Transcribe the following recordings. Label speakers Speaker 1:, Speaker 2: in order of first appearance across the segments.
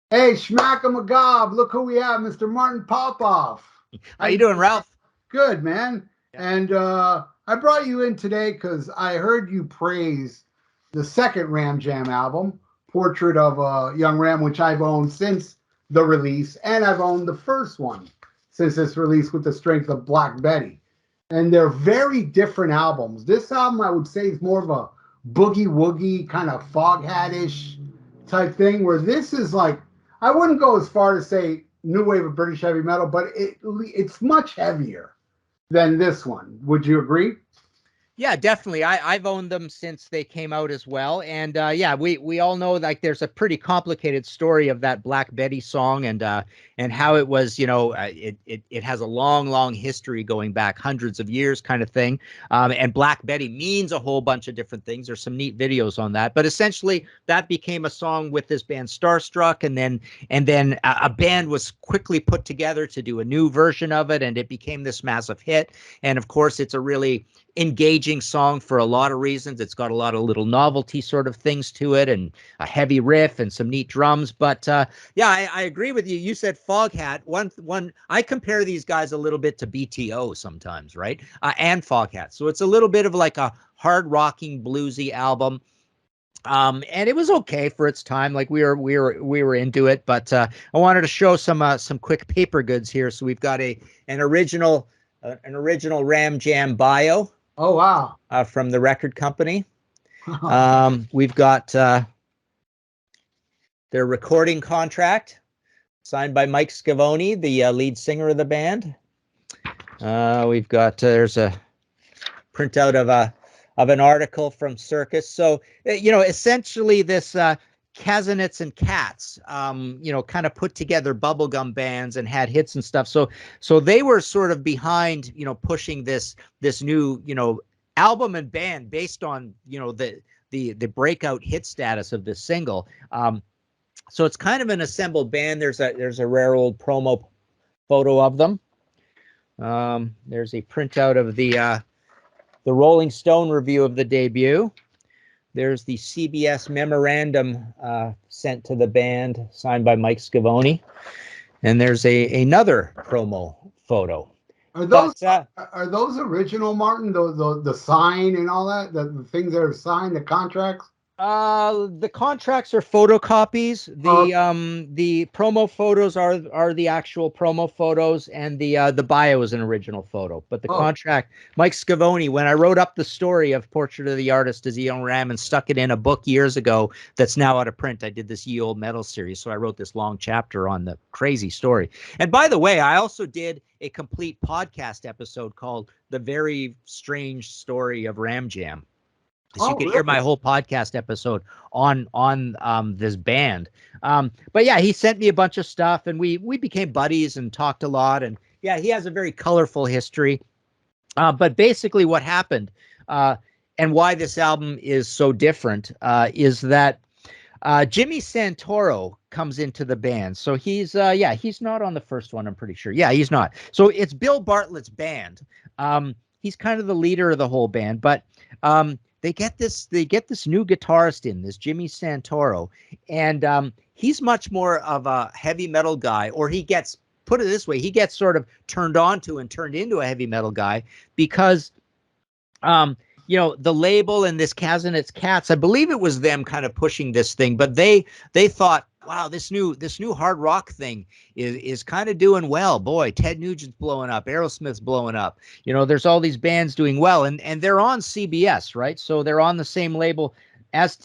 Speaker 1: Hey, Schmack-a-magob, look who we have, Mr. Martin Popoff.
Speaker 2: How
Speaker 1: How
Speaker 2: you
Speaker 1: you
Speaker 2: doing,
Speaker 1: doing,
Speaker 2: Ralph?
Speaker 1: Ralph? Good, man.
Speaker 2: Yeah.
Speaker 1: And I brought you in today because I heard you praise the second Ram Jam album, Portrait of a Young Ram, which I've owned since the release, and I've owned the first one since its release with the strength of Black Betty. And they're very different albums. This album, I would say, is more of a boogie woogie kind of Foghat-ish type thing, where this is like, I wouldn't go as far to say new wave of British heavy metal, but it's much heavier than this one. Would you agree?
Speaker 2: Yeah, definitely. I've owned them since they came out as well, and yeah, we all know like there's a pretty complicated story of that Black Betty song, and how it was, it has a long history going back hundreds of years, kind of thing. And Black Betty means a whole bunch of different things. There's some neat videos on that, but essentially that became a song with this band Starstruck, and then a band was quickly put together to do a new version of it, and it became this massive hit. And of course, it's a really engaging song for a lot of reasons. It's got a lot of little novelty sort of things to it, and a heavy riff and some neat drums. But yeah, I agree with you. You said Foghat. One, I compare these guys a little bit to BTO sometimes, right? And Foghat. So it's a little bit of like a hard rocking bluesy album. And it was okay for its time. Like we were into it, but I wanted to show some quick paper goods here. So we've got an original Ram Jam bio
Speaker 1: Oh, wow.
Speaker 2: from the record company. We've got their recording contract signed by Mike Scavone, the lead singer of the band. We've got there's a printout of an article from Circus. So essentially this Kazanets and Cats, kind of put together bubblegum bands and had hits and stuff. So they were sort of behind, pushing this new, album and band based on, the breakout hit status of this single. So it's kind of an assembled band. There's a rare old promo photo of them. There's a printout of the Rolling Stone review of the debut. There's the CBS memorandum sent to the band, signed by Mike Scavone, and there's another promo photo.
Speaker 1: Are those
Speaker 2: But
Speaker 1: are those original, Martin? The sign and all that, the things that are signed, the contracts.
Speaker 2: the contracts are photocopies.
Speaker 1: Uh,
Speaker 2: The promo photos are the actual promo photos, and the bio is an original photo. But the
Speaker 1: oh,
Speaker 2: contract, Mike Scavone, when I wrote up the story of Portrait of the Artist as Ian Ram and stuck it in a book years ago that's now out of print. I did this Ye Old Metal series, so I wrote this long chapter on the crazy story. And by the way, I also did a complete podcast episode called "The Very Strange Story of Ram Jam." So you
Speaker 1: oh,
Speaker 2: could hear my
Speaker 1: really?
Speaker 2: whole podcast episode on this band. But yeah, he sent me a bunch of stuff, and we became buddies and talked a lot. And yeah, he has a very colorful history. But basically, what happened, and why this album is so different, is that Jimmy Santoro comes into the band. So he's not on the first one, I'm pretty sure. Yeah, he's not. So it's Bill Bartlett's band. He's kind of the leader of the whole band, but they get this new guitarist in, this Jimmy Santoro, and he's much more of a heavy metal guy, or he gets, put it this way, he gets sort of turned on to and turned into a heavy metal guy because um the label and this Kazanets Cats, I believe it was them kind of pushing this thing, but they thought, wow, this new hard rock thing is kind of doing well. Boy, Ted Nugent's blowing up, Aerosmith's blowing up. There's all these bands doing well, and they're on CBS, right? So they're on the same label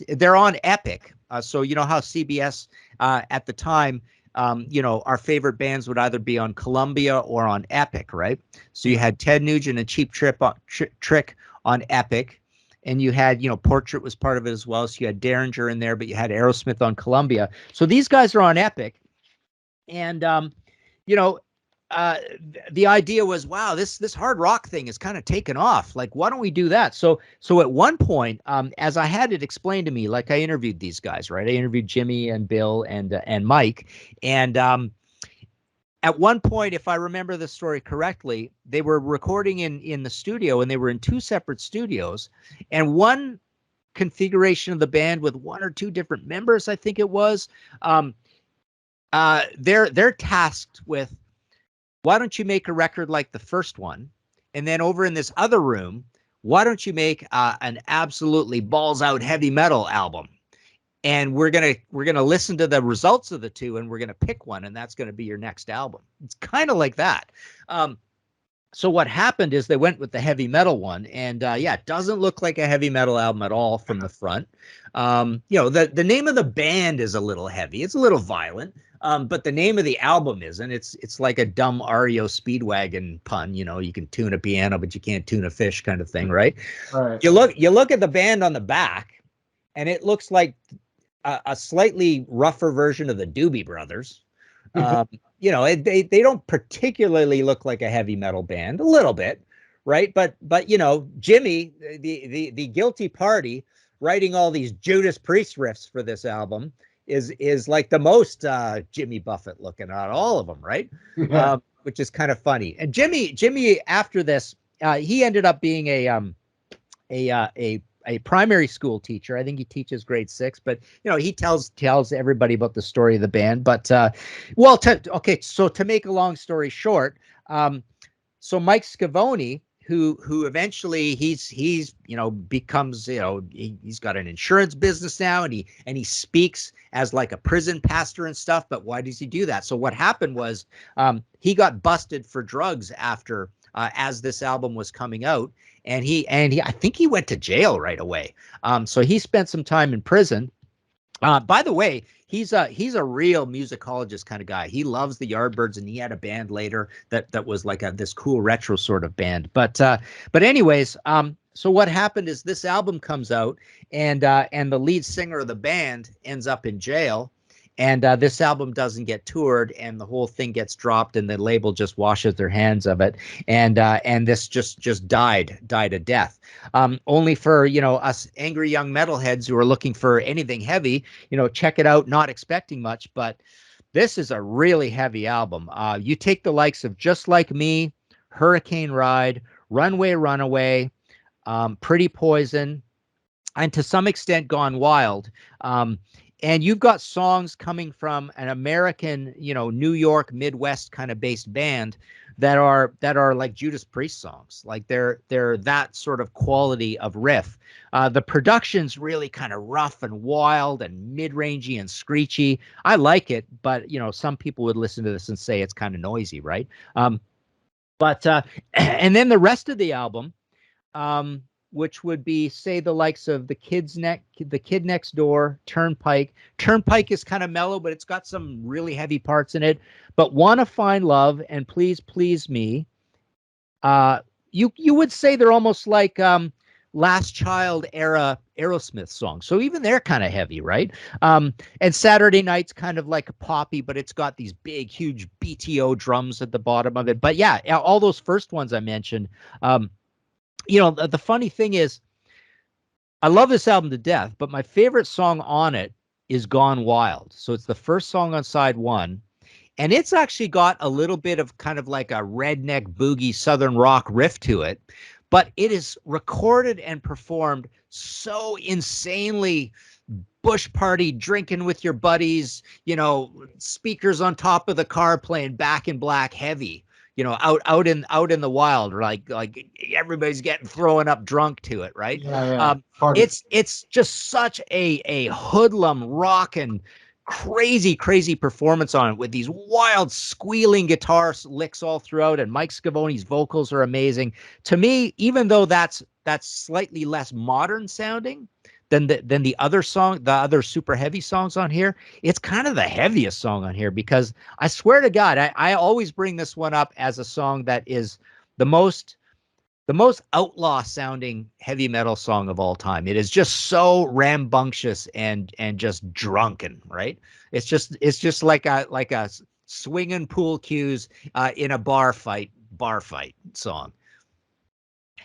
Speaker 2: they're on Epic. So you know how CBS at the time, our favorite bands would either be on Columbia or on Epic, right? So you
Speaker 1: Yeah.
Speaker 2: had Ted Nugent and Trick on Epic, and you had, Portrait was part of it as well. So you had Derringer in there, but you had Aerosmith on Columbia. So these guys are on Epic, and you know, the idea was, wow, this hard rock thing is kind of taken off. Like, why don't we do that? So at one point, as I had it explained to me, like I interviewed these guys, right? I interviewed Jimmy and Bill and Mike, and at one point, if I remember the story correctly, they were recording in the studio, and they were in two separate studios, and one configuration of the band with one or two different members, I think it was. Um, They're tasked with, why don't you make a record like the first one, and then over in this other room, why don't you make an absolutely balls out heavy metal album? And we're gonna listen to the results of the two, and we're gonna pick one, and that's gonna be your next album. It's kind of like that. So what happened is they went with the heavy metal one, and yeah, it doesn't look like a heavy metal album at all from the front. The name of the band is a little heavy, it's a little violent, but the name of the album isn't. It's like a dumb REO Speedwagon pun. You can tune a piano, but you can't tune a fish, kind of thing, right?
Speaker 1: Right.
Speaker 2: You look at the band on the back, and it looks like a slightly rougher version of the Doobie Brothers. They don't particularly look like a heavy metal band, a little bit, right? But Jimmy, the guilty party, writing all these Judas Priest riffs for this album is like the most Jimmy Buffett looking out of all of them, right?
Speaker 1: Yeah.
Speaker 2: Which is kind of funny. And Jimmy after this, he ended up being a primary school teacher. I think he teaches grade 6, but he tells everybody about the story of the band. But so to make a long story short, so Mike Scavone, who eventually he's becomes, he's got an insurance business now, and he speaks as like a prison pastor and stuff. But why does he do that? So what happened was he got busted for drugs after as this album was coming out, and he I think he went to jail right away. So he spent some time in prison. By the way, he's a real musicologist kind of guy. He loves the Yardbirds, and he had a band later that was like this cool retro sort of band. But anyways, so what happened is this album comes out, and the lead singer of the band ends up in jail. And this album doesn't get toured, and the whole thing gets dropped, and the label just washes their hands of it. And this just died a death. Only for us angry young metalheads who are looking for anything heavy, check it out, not expecting much. But this is a really heavy album. You take the likes of Just Like Me, Hurricane Ride, Runway Runaway, Pretty Poison, and to some extent Gone Wild. And you've got songs coming from an American, New York, Midwest kind of based band that are like Judas Priest songs. Like they're that sort of quality of riff. The production's really kind of rough and wild and mid-rangey and screechy. I like it, but some people would listen to this and say it's kind of noisy, right? But and then the rest of the album, which would be, say, the likes of The Kid Next Door, Turnpike. Turnpike is kind of mellow, but it's got some really heavy parts in it. But Wanna Find Love and Please Please Me, you would say they're almost like Last Child era Aerosmith songs. So even they're kind of heavy, right? And Saturday Night's kind of like a poppy, but it's got these big, huge BTO drums at the bottom of it. But yeah, all those first ones I mentioned, the funny thing is, I love this album to death, but my favorite song on it is Gone Wild. So it's the first song on side 1. And it's actually got a little bit of kind of like a redneck boogie southern rock riff to it. But it is recorded and performed so insanely bush party, drinking with your buddies, speakers on top of the car playing Back in Black heavy. Out in the wild, like everybody's getting throwing up drunk to it, right?
Speaker 1: Yeah.
Speaker 2: It's just such a hoodlum rockin' crazy performance on it, with these wild squealing guitar licks all throughout, and Mike Scavone's vocals are amazing. To me, even though that's slightly less modern sounding than the other super heavy songs on here, it's kind of the heaviest song on here, because I swear to God, I always bring this one up as a song that is the most outlaw sounding heavy metal song of all time. It is just so rambunctious and just drunken, right? It's just like a swinging pool cues in a bar fight song.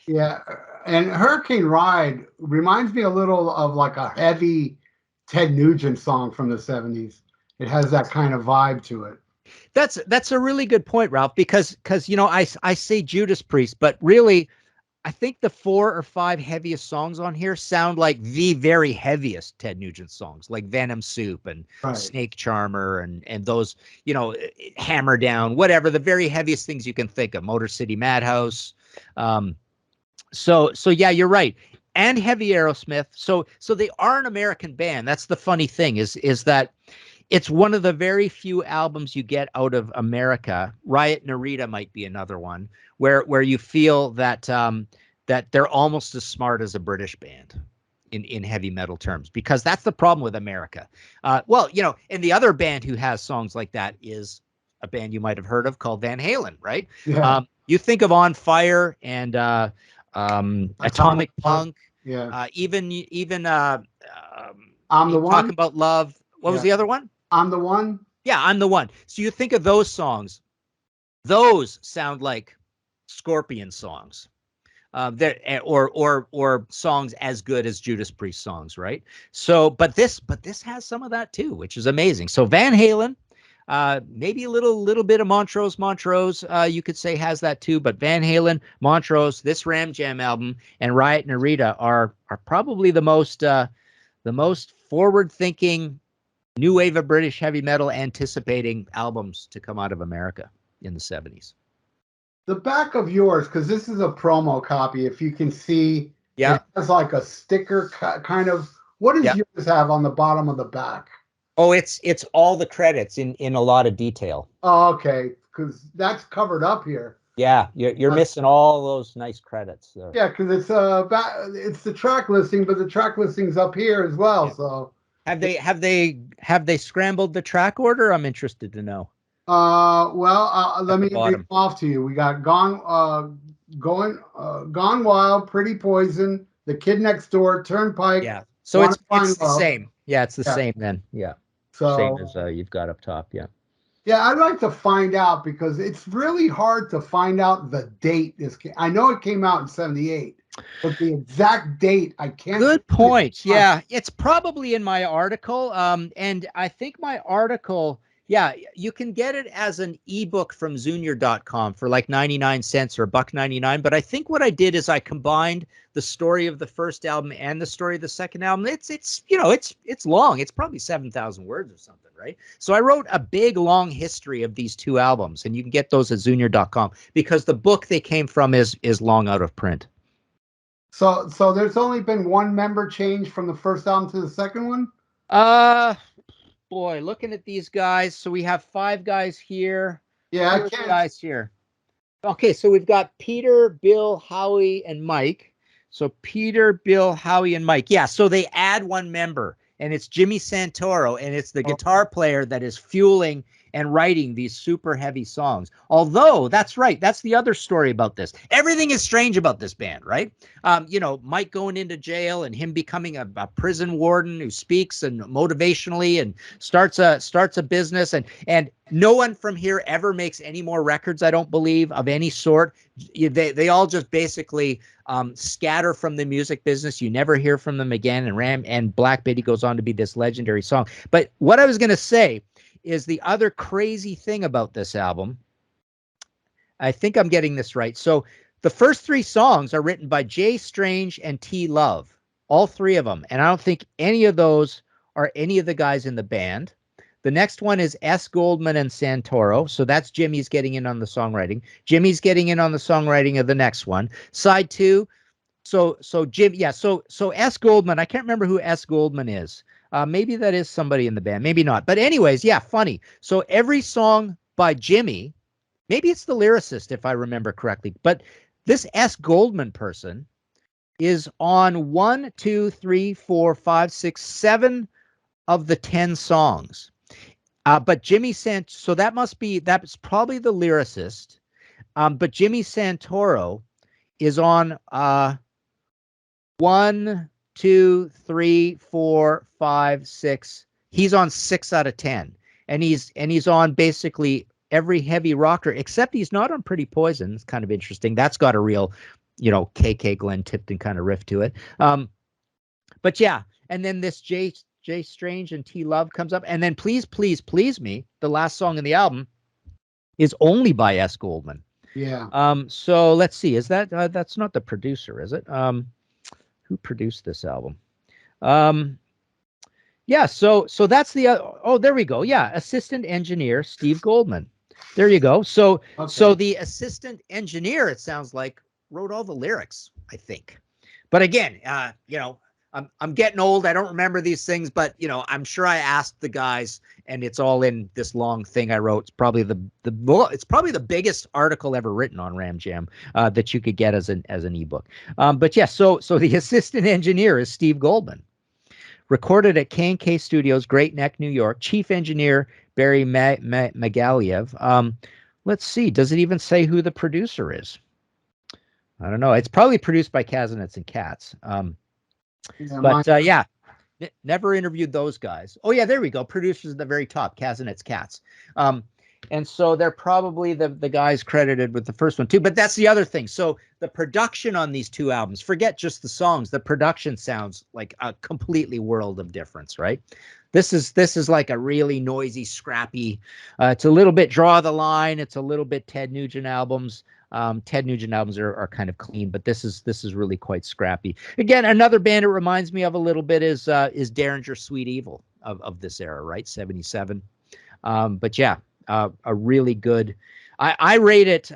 Speaker 1: Yeah, and Hurricane Ride reminds me a little of like a heavy Ted Nugent song from the 70s. It has that kind of vibe to it.
Speaker 2: That's a really good point, Ralph, because I say Judas Priest, but really I think the 4 or 5 heaviest songs on here sound like the very heaviest Ted Nugent songs, like Venom Soup and Snake Charmer and those, you know, Hammer Down, whatever, the very heaviest things you can think of, Motor City Madhouse. So yeah, you're right. And heavy Aerosmith. So they are an American band. That's the funny thing is that it's one of the very few albums you get out of America. Riot Narita might be another one where you feel that that they're almost as smart as a British band in heavy metal terms, because that's the problem with America. Well, you know, and the other band who has songs like that is a band you might have heard of called Van Halen, right?
Speaker 1: Yeah.
Speaker 2: You think of On Fire and Atomic Punk.
Speaker 1: Yeah.
Speaker 2: Even
Speaker 1: I'm the One.
Speaker 2: Talking About Love. What was the other one?
Speaker 1: I'm the One.
Speaker 2: Yeah, I'm the One. So you think of those songs, those sound like Scorpion songs, or songs as good as Judas Priest songs, right? So, but this has some of that too, which is amazing. So Van Halen, maybe a little bit of Montrose, you could say has that too, but Van Halen, Montrose, this Ram Jam album, and Riot Narita are probably the most forward-thinking new wave of British heavy metal anticipating albums to come out of America in the 70s.
Speaker 1: The back of yours, because this is a promo copy, if you can see, it has like a sticker kind of. What does yours have on the bottom of the back?
Speaker 2: Oh, it's all the credits in a lot of detail.
Speaker 1: Oh, okay, because that's covered up here.
Speaker 2: Yeah, you're missing all those nice credits there.
Speaker 1: Yeah, because it's the track listing, but the track listing's up here as well. Yeah. So have
Speaker 2: they scrambled the track order? I'm interested to know.
Speaker 1: Let me read off to you. We got Gone Wild, Pretty Poison, The Kid Next Door, Turnpike.
Speaker 2: Yeah, so it's the same. Yeah, it's the same then. Yeah, so same as you've got up top. Yeah.
Speaker 1: Yeah, I'd like to find out, because it's really hard to find out the date. I know it came out in 78, but the exact date I can't.
Speaker 2: Good point. Yeah, it's probably in my article. And I think my article. Yeah, you can get it as an ebook from Zunior.com for like 99 cents or $1.99. But I think what I did is I combined the story of the first album and the story of the second album. It's long. It's probably 7,000 words or something, right? So I wrote a big long history of these two albums, and you can get those at Zunior.com, because the book they came from is long out of print.
Speaker 1: So there's only been one member change from the first album to the second one?
Speaker 2: Boy, looking at these guys, so we have 5 guys here.
Speaker 1: Yeah,
Speaker 2: guys here. Okay, so we've got Peter, Bill, Howie, and Mike. So Peter, Bill, Howie, and Mike. Yeah, so they add one member, and it's Jimmy Santoro, and it's the guitar player that is fueling and writing these super heavy songs. Although, that's right, that's the other story about this. Everything is strange about this band, right? Mike going into jail and him becoming a prison warden who speaks and motivationally and starts a business, and no one from here ever makes any more records, I don't believe, of any sort. They all just basically scatter from the music business. You never hear from them again. And Black Betty goes on to be this legendary song. But what I was going to say is the other crazy thing about this album. I think I'm getting this right. So the first 3 songs are written by Jay Strange and T Love, all 3 of them. And I don't think any of those are any of the guys in the band. The next one is S. Goldman and Santoro. So that's Jimmy's getting in on the songwriting. Jimmy's getting in on the songwriting of the next one. Side 2. So Jim, yeah. So S. Goldman, I can't remember who S. Goldman is. Maybe that is somebody in the band, maybe not. But anyways, yeah, funny. So every song by Jimmy, maybe it's the lyricist if I remember correctly, but this S. Goldman person is on 1, 2, 3, 4, 5, 6, 7 of the 10 songs. But Jimmy so that's probably the lyricist. But Jimmy Santoro is on 1, 2, 3, 4, 5, 6. He's on 6 out of 10, and he's on basically every heavy rocker, except he's not on Pretty Poison. It's kind of interesting. That's got a real, KK Glenn Tipton kind of riff to it. But yeah, and then this Jay Strange and T Love comes up, and then Please Please Please Me, the last song in the album, is only by S. Goldman.
Speaker 1: Yeah.
Speaker 2: So let's see. Is that that's not the producer, is it? Who produced this album? Yeah. So that's the oh, there we go. Yeah, assistant engineer Steve Goldman. There you go. So
Speaker 1: Okay.
Speaker 2: the assistant engineer, it sounds like, wrote all the lyrics, I think. But again, I'm getting old. I don't remember these things, but I'm sure I asked the guys, and it's all in this long thing I wrote. It's probably it's probably the biggest article ever written on Ram Jam that you could get as an ebook. But yeah, so the assistant engineer is Steve Goldman. Recorded at K&K Studios, Great Neck, New York. Chief engineer Barry Magaliev. Let's see. Does it even say who the producer is? I don't know. It's probably produced by Kazinets and Katz.
Speaker 1: Yeah,
Speaker 2: Yeah, never interviewed those guys. Oh yeah, there we go. Producers at the very top, Kazinets, Katz. And so they're probably the guys credited with the first one too. But that's the other thing. So the production on these two albums, forget just the songs, the production sounds like a completely world of difference, right? This is like a really noisy, scrappy. It's a little bit Draw the Line. It's a little bit Ted Nugent albums. Ted Nugent albums are kind of clean, but this is really quite scrappy. Again, another band it reminds me of a little bit is Derringer Sweet Evil of this era, right? 77. But yeah, a really good. I rate it.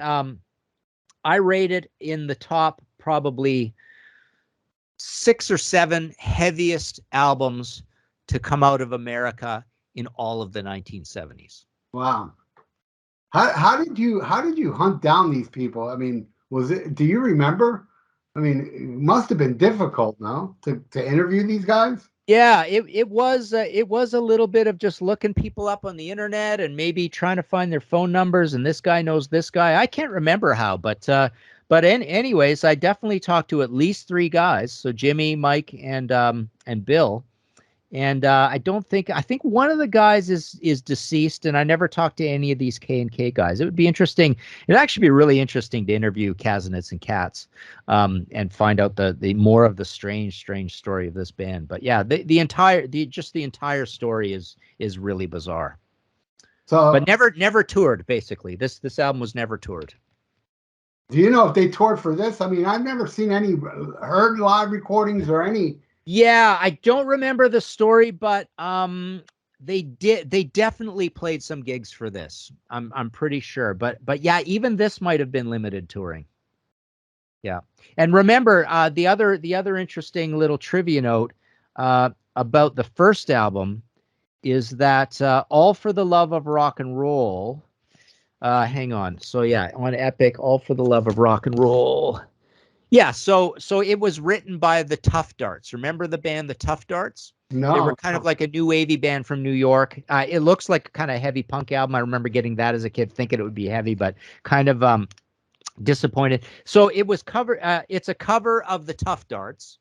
Speaker 2: I rate it in the top probably 6 or 7 heaviest albums to come out of America in all of the 1970s.
Speaker 1: wow. How did you hunt down these people? I mean, do you remember? I mean, it must have been difficult, no, to interview these guys?
Speaker 2: Yeah, it was a little bit of just looking people up on the internet and maybe trying to find their phone numbers. And this guy knows this guy. I can't remember how, but anyways, I definitely talked to at least 3 guys. So Jimmy, Mike, and Bill. And I think one of the guys is deceased, and I never talked to any of these K&K guys. It would be interesting. It'd actually be really interesting to interview Kazinets and Katz, and find out the more of the strange story of this band. But yeah, the entire story is really bizarre. But
Speaker 1: So,
Speaker 2: never toured. Basically, this album was never toured.
Speaker 1: do you know if they toured for this? I mean, I've never seen any heard live recordings or any.
Speaker 2: Yeah, I don't remember the story, but they definitely played some gigs for this. I'm pretty sure. But yeah, even this might have been limited touring. Yeah. And remember, the other interesting little trivia note about the first album is that All for the Love of Rock and Roll. Hang on. So yeah, on Epic, All for the Love of Rock and Roll. Yeah, so it was written by the Tough Darts. Remember the band, the Tough Darts? They were
Speaker 1: No.
Speaker 2: kind of like a new wavy band from New York. It looks like a kind of heavy punk album. I remember getting that as a kid, thinking it would be heavy, but kind of disappointed. So it was it's a cover of the Tough Darts,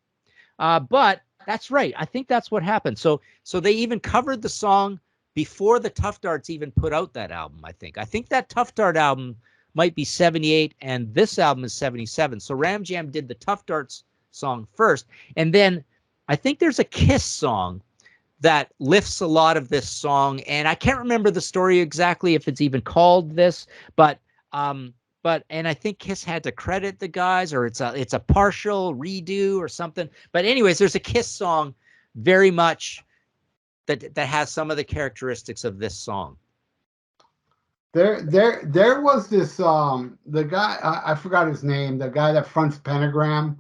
Speaker 2: but that's right. I think that's what happened. So they even covered the song before the Tough Darts even put out that album. I think that Tough Dart album might be 78 and this album is 77. So Ram Jam did the Tough Darts song first, and then I think there's a Kiss song that lifts a lot of this song, and I can't remember the story exactly if it's even called this, but and I think Kiss had to credit the guys, or it's a partial redo or something. But anyways, there's a Kiss song very much that has some of the characteristics of this song.
Speaker 1: There was this the guy, I forgot his name, the guy that fronts Pentagram.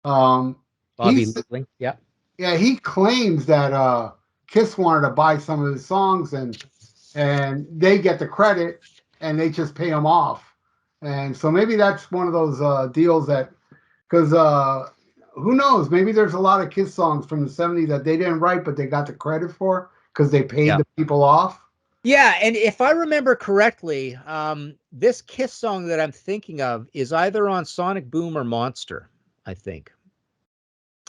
Speaker 2: Bobby Liebling, yeah.
Speaker 1: Yeah, he claims that Kiss wanted to buy some of his songs, and they get the credit and they just pay him off. And so maybe that's one of those deals that, because who knows, maybe there's a lot of Kiss songs from the 70s that they didn't write but they got the credit for because they paid the people off.
Speaker 2: Yeah, and if I remember correctly, this Kiss song that I'm thinking of is either on Sonic Boom or Monster, I think.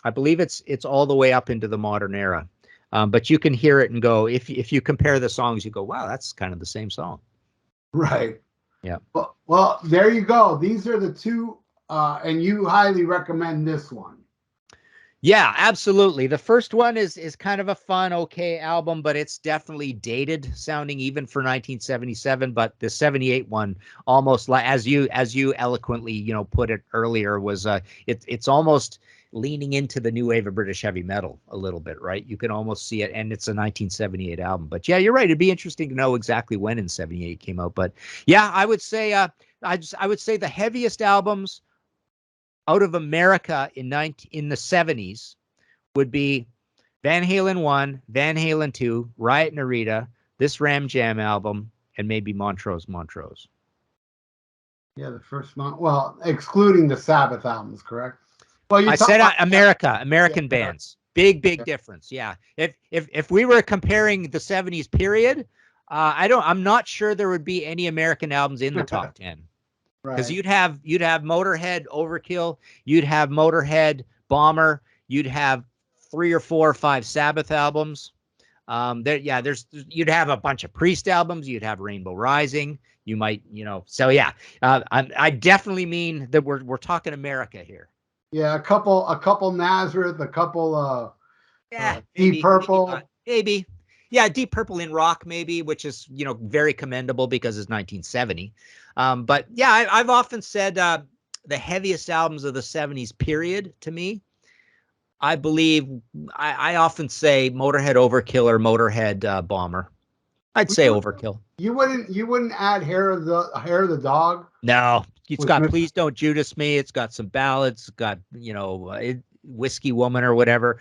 Speaker 2: I believe it's all the way up into the modern era. But you can hear it and go, if you compare the songs, you go, wow, that's kind of the same song.
Speaker 1: Right.
Speaker 2: Yeah.
Speaker 1: Well, there you go. These are the two, and you highly recommend this one.
Speaker 2: Yeah, absolutely. The first one is kind of a fun, okay album, but it's definitely dated sounding even for 1977. But the 78 one, almost like as you eloquently, put it earlier, was it's almost leaning into the new wave of British heavy metal a little bit, right? You can almost see it, and it's a 1978 album. But yeah, you're right. It'd be interesting to know exactly when in 78 it came out. But yeah, I would say I would say the heaviest albums out of America in the 70s would be Van Halen 1, Van Halen 2, Riot Narita, this Ram Jam album, and maybe Montrose.
Speaker 1: Yeah, the first month. Well, excluding the Sabbath albums, correct? Well, you
Speaker 2: I
Speaker 1: talk
Speaker 2: said
Speaker 1: about
Speaker 2: American bands. Big difference. Yeah. If we were comparing the 70s period, I'm not sure there would be any American albums in the top 10. Because
Speaker 1: right.
Speaker 2: you'd have Motorhead, Overkill, you'd have Motorhead, Bomber, you'd have 3 or 4 or 5 Sabbath albums. You'd have a bunch of Priest albums, you'd have Rainbow Rising, you might, so yeah, I definitely mean that we're talking America here.
Speaker 1: Yeah, a couple Nazareth, a couple
Speaker 2: Yeah,
Speaker 1: Deep Purple.
Speaker 2: maybe. Yeah, Deep Purple in rock, maybe, which is very commendable because it's 1970. But yeah, I've often said the heaviest albums of the 70s period to me. I believe I often say Motorhead Overkill or Motorhead Bomber. I'd say Overkill.
Speaker 1: You wouldn't add Hair of the Dog?
Speaker 2: No, it's
Speaker 1: With
Speaker 2: got Please Don't Judas Me. It's got some ballads. It's got Whiskey Woman or whatever.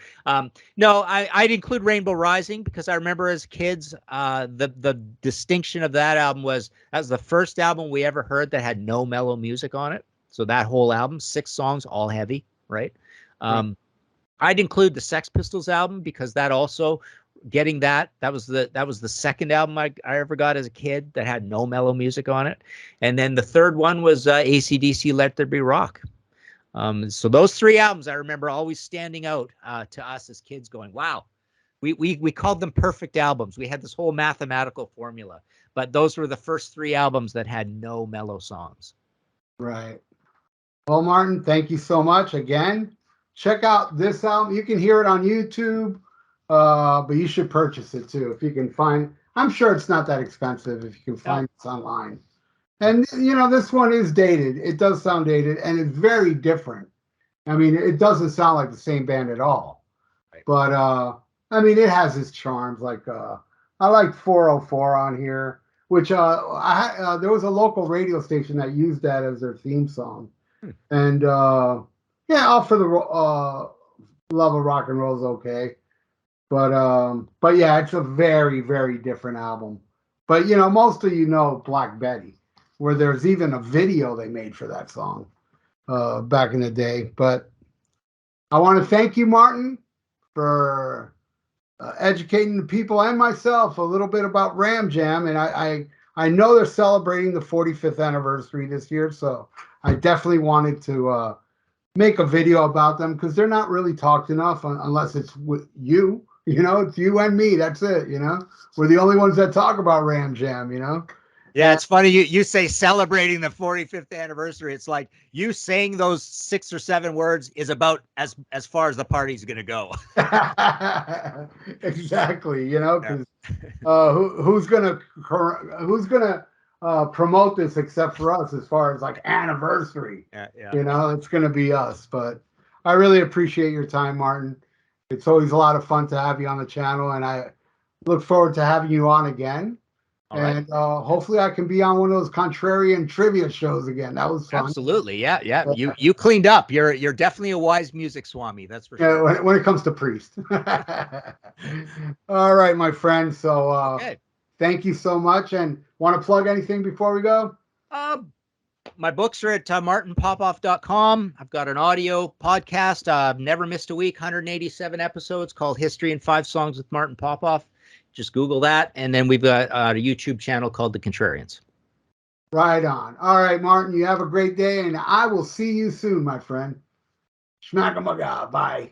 Speaker 2: No, I'd include Rainbow Rising because I remember as kids, the distinction of that album was that was the first album we ever heard that had no mellow music on it. So that whole album, 6 songs, all heavy, right? I'd include the Sex Pistols album because that also getting that was the second album I ever got as a kid that had no mellow music on it, and then the third one was AC/DC Let There Be Rock. So those 3 albums I remember always standing out to us as kids, going, wow, we called them perfect albums. We had this whole mathematical formula, but those were the first 3 albums that had no mellow songs.
Speaker 1: Right. Well, Martin, thank you so much again. Check out this album. You can hear it on YouTube, but you should purchase it too if you can find. I'm sure it's not that expensive if you can find it online. And this one is dated. It does sound dated, and it's very different. I mean, it doesn't sound like the same band at all. Right. But I mean, it has its charms. Like I like 404 on here, which there was a local radio station that used that as their theme song. And yeah, All for the Love of Rock and Roll is okay. But yeah, it's a very, very different album. But most of Black Betty, where there's even a video they made for that song back in the day. But I want to thank you, Martin, for educating the people and myself a little bit about Ram Jam. And I know they're celebrating the 45th anniversary this year, so I definitely wanted to make a video about them because they're not really talked enough unless it's with you. It's you and me. That's it. We're the only ones that talk about Ram Jam.
Speaker 2: Yeah, it's funny you say celebrating the 45th anniversary. It's like you saying those 6 or 7 words is about as far as the party's going to go.
Speaker 1: Exactly. Because who's gonna promote this except for us as far as like anniversary? Yeah. It's gonna be us. But I really appreciate your time, Martin. It's always a lot of fun to have you on the channel, and I look forward to having you on again. And hopefully I can be on one of those contrarian trivia shows again. That was fun.
Speaker 2: Absolutely. Yeah. You cleaned up. You're definitely a wise music swami. That's for sure.
Speaker 1: Yeah, when it comes to Priest. All right, my friend. So thank you so much. And want to plug anything before we go?
Speaker 2: My books are at martinpopoff.com. I've got an audio podcast. I've never missed a week, 187 episodes, called History in 5 Songs with Martin Popoff. Just Google that. And then we've got a YouTube channel called The Contrarians.
Speaker 1: Right on. All right, Martin, you have a great day, and I will see you soon, my friend. Schmackamaga. Bye.